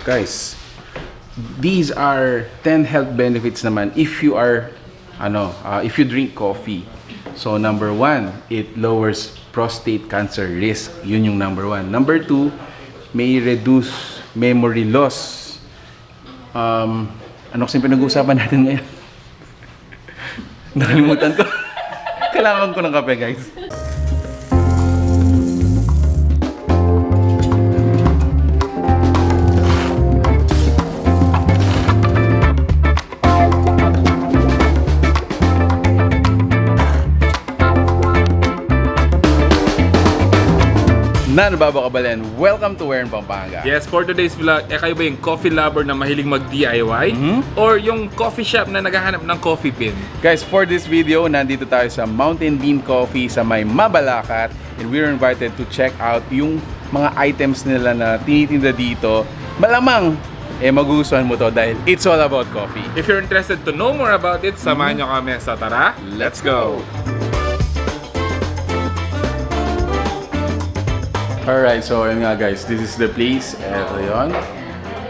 guys, these are 10 health benefits naman if you are if you drink coffee. So number 1, it lowers prostate cancer risk. Yun yung number 1. Number 2, may reduce memory loss. Ano kasi pinag-uusapan natin ngayon? Nakalimutan ko. Kailangan ko ng kape, guys. Nababakabalan, welcome to Where in Pampanga. Yes, for today's vlog, kayo ba yung coffee lover na mahilig mag-DIY? Or yung coffee shop na naghahanap ng coffee bean? Guys, for this video, nandito tayo sa Mountain Bean Coffee sa may Mabalacat, and we're invited to check out yung mga items nila na tinitinda dito. Malamang, magugustuhan mo to dahil it's all about coffee. If you're interested to know more about it, samahan nyo kami sa tara, let's go! Alright, so ayun nga guys, this is the place. Ito yun.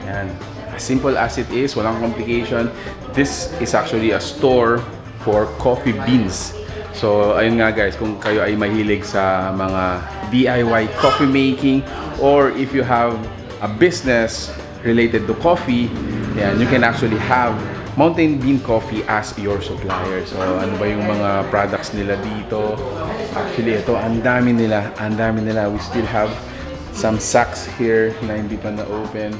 Yan. As simple as it is, walang complication. This is actually a store for coffee beans. So ayun nga guys, kung kayo ay mahilig sa mga DIY coffee making, or if you have a business related to coffee, yan, you can actually have Mountain Bean Coffee as your supplier. So ano ba yung mga products nila dito? Actually, ito, ang dami nila. We still have some sacks here na hindi pa na-open.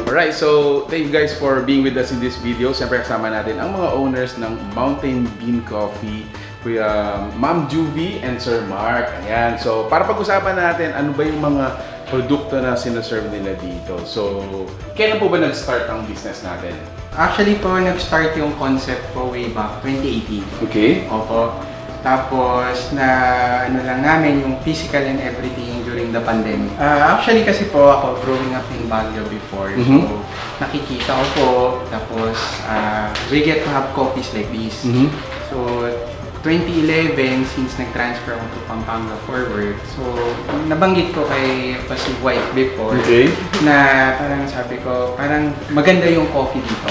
Alright, so thank you guys for being with us in this video. Siyempre kasama natin ang mga owners ng Mountain Bean Coffee, Kuya Ma'am Juvie and Sir Mark. Ayan, so para pag-usapan natin ano ba yung mga produkto na sinaserve nila dito. So, kailan po ba nag-start ang business natin? Actually po, nag-start yung concept po way back 2018. Okay. Opo. Tapos, ano lang namin yung physical and everything during the pandemic. Actually kasi po ako growing up in Baguio before. So, nakikita ko po. Tapos, we get to have coffees like this. So, 2011, since nag-transfer ako to Pampanga for work, so nabanggit ko kay si wife before na parang sabi ko, parang maganda yung coffee dito.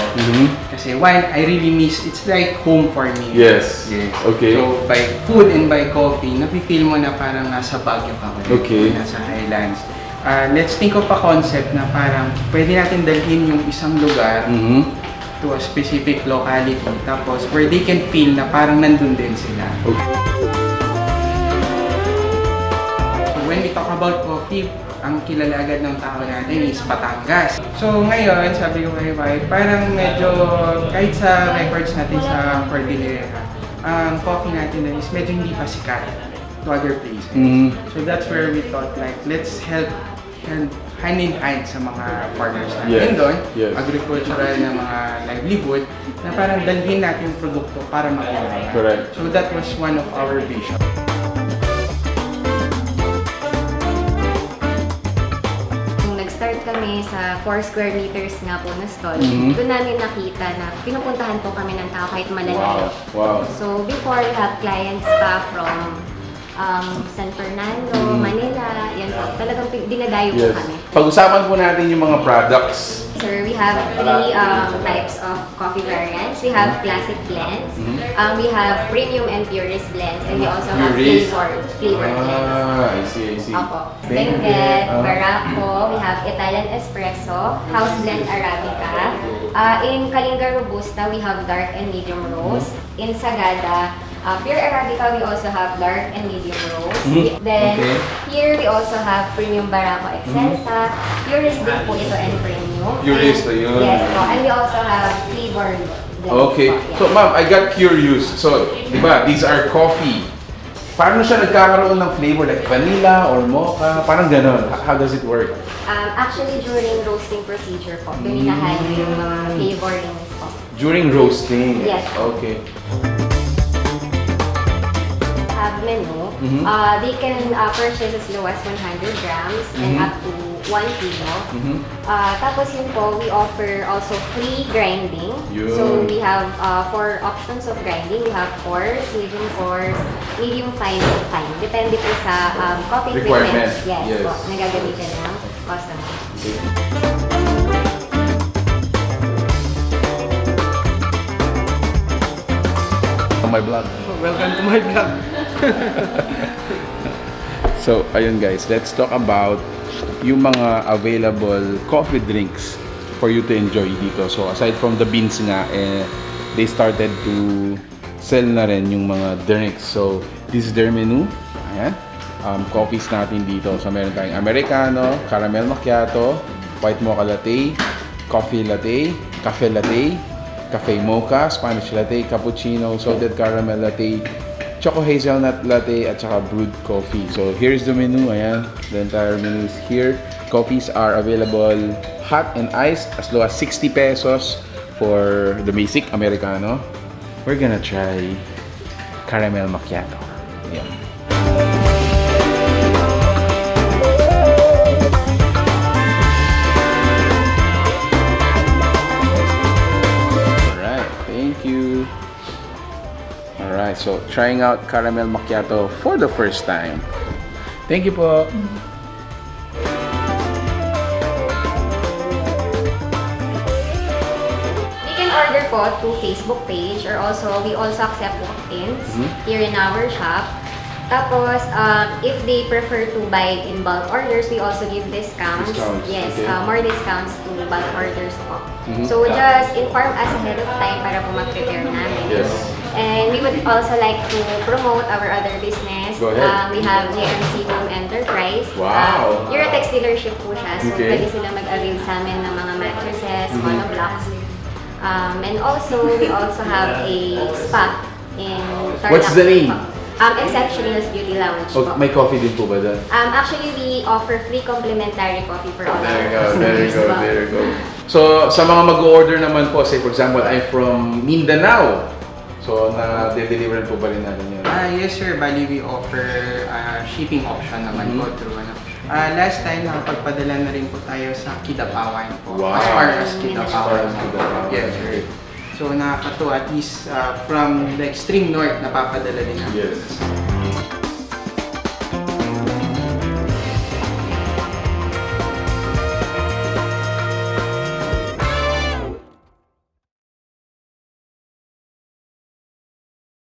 Kasi one, I really miss, it's like home for me. Yes. Okay. So by food and by coffee, napifeel mo na parang nasa Baguio ka ulit, nasa Highlands. Let's think of a concept na parang pwede natin dalhin yung isang lugar to a specific locality, tapos where they can feel na parang nandun din sila. So when we talk about coffee, ang kilala agad ng tao natin is Batangas. So ngayon, sabi ko kay Wife, parang medyo kahit sa records natin sa Cordillera, ang coffee natin is medyo hindi pa sikat to other places. So that's where we thought like, let's help hand in hand sa mga partners natin doon, agricultural na mga livelihood, na parang dalhin natin yung produkto para makilala. Correct. So that was one of our vision. Nung nag-start kami sa 4 square meters nga po na stall, doon namin nakita na pinupuntahan po kami ng tao kahit malalayo. Wow. So before, we have clients pa from San Fernando, Manila, yan po. Talagang dinadayo po kami. Pag-usapan po natin yung mga products. Sir, we have 3 types of coffee variants. We have classic blends, we have premium and purist blends, and we also have flavored blends. I see. Opo. Benguet, Barako, we have Italian Espresso, Houseblend Arabica. In Kalinga Robusta, we have dark and medium roast. In Sagada, Pure Arabica, we also have dark and medium roast. Then, here we also have premium Barako Excelsa. Purist din po ito and premium. Purist, yun. Yes po. And we also have flavored blends. Okay. So, ma'am, I got curious. So, di ba, these are coffee. Paano siya nagkakaroon ng flavor? Like vanilla or mocha? Parang ganon. How does it work? Actually, during roasting procedure po, pininahan yung mga flavorings po. During roasting? Yes. Okay. have menu. They can purchase as low as 100 grams and up to 1 kilo. Tapos yun po, we offer also free grinding. So we have 4 options of grinding. We have coarse, medium fine, and fine. Depende po sa coffee equipment. Yes, po, nagagamitan ng customer. My vlog. Welcome to my vlog. So, ayun guys, let's talk about yung mga available coffee drinks for you to enjoy dito. So, aside from the beans nga, they started to sell na rin yung mga drinks. So, this is their menu. Ayan. Coffees natin dito. So, meron tayong Americano, Caramel Macchiato, White Mocha Latte, Coffee Latte, Cafe Latte, Cafe Mocha, Spanish Latte, Cappuccino, Salted Caramel Latte, Choco Hazelnut Latte, at saka Brewed Coffee. So here's the menu. Ayan, the entire menu is here. Coffees are available hot and iced as low as 60 pesos for the basic Americano. We're gonna try Caramel Macchiato. Ayan. Alright, so trying out Caramel Macchiato for the first time. Thank you po. You can order po through Facebook page or we also accept walk-ins here in our shop. Tapos, if they prefer to buy in bulk orders, we also give discounts. Yes, okay. More discounts to bulk orders po. So just inform us ahead of time para po mag-prepare namin. Yes. And we would also like to promote our other business. Go ahead. We have GMC Home Enterprise. Wow. Eurotex dealership po siya. So Okay. pwede sila mag-avail sa amin ng mga mattresses, monoblocks. And also, we also have a spa in Tarlac. What's the name? Exceptional's Beauty Lounge po. May coffee din po ba doon? Actually, we offer free complimentary coffee for all There you our go, customers. there you go. So, sa mga mag-order naman po, say for example, I'm from Mindanao. So, na-deliver po ba rin natin yun? Yes sir, bali we offer shipping option naman po through last time nakapagpadala na rin po tayo sa Kidapawan po. Wow. As far as Kidapawan. Kidapawan. Yes sir. So nakakatuwa at least from the extreme north napapadala din natin. Yes.